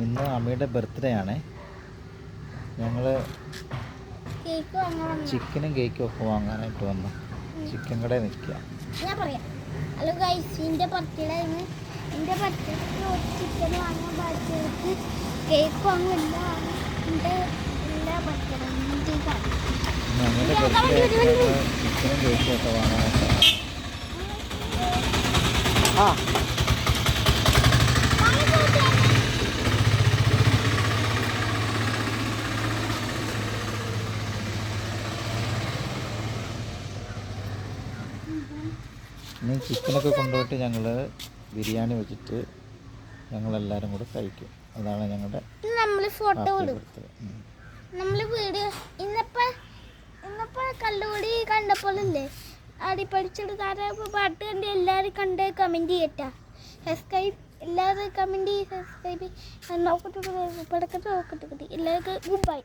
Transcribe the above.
ഇന്ന് അമ്മയുടെ ബർത്ത്ഡേ ആണ്. ഞങ്ങൾ ചിക്കനും കേക്കും ഒക്കെ വാങ്ങാനായിട്ട് വന്നു. ചിക്കൻ കടയിൽ നിൽക്കുക. ഞാൻ പറയാം. ഹലോ ഗൈസ്, എൻ്റെ ബർത്ത്ഡേ ആണ്. എൻ്റെ ബർത്ത്ഡേക്ക് ചിക്കൻ വാങ്ങാൻ ബാക്കിയിട്ട് കേക്ക് വാങ്ങില്ല. എൻ്റെ എല്ലാ ബർത്ത്ഡേ ഞങ്ങളുടെ ബർത്ത്ഡേ ചിക്കനും കേക്കും ഒക്കെ വാങ്ങാനായിട്ട്. ആ ഇനി ചിക്കനൊക്കെ കൊണ്ടുപോയിട്ട് ഞങ്ങൾ ബിരിയാണി വെച്ചിട്ട് ഞങ്ങളെല്ലാവരും കൂടെ കഴിക്കും. അതാണ് ഞങ്ങളുടെ നമ്മൾ ഫോട്ടോ എടുത്തത്. നമ്മൾ വീഡിയോ ഇന്നിപ്പോൾ കല്ലുകൂടി കണ്ടപ്പോഴല്ലേ ആടി പഠിച്ചെടുത്താരെ പാട്ട് കണ്ട് എല്ലാവരും കണ്ട് കമൻറ്റ് ചെയ്യട്ടാ. സബ്സ്ക്രൈബ് എല്ലാവരും കമൻറ്റ് ചെയ്ത് സബ്സ്ക്രൈബ് നോക്കട്ടെ എല്ലാവർക്കും ഗുഡ് ബൈ.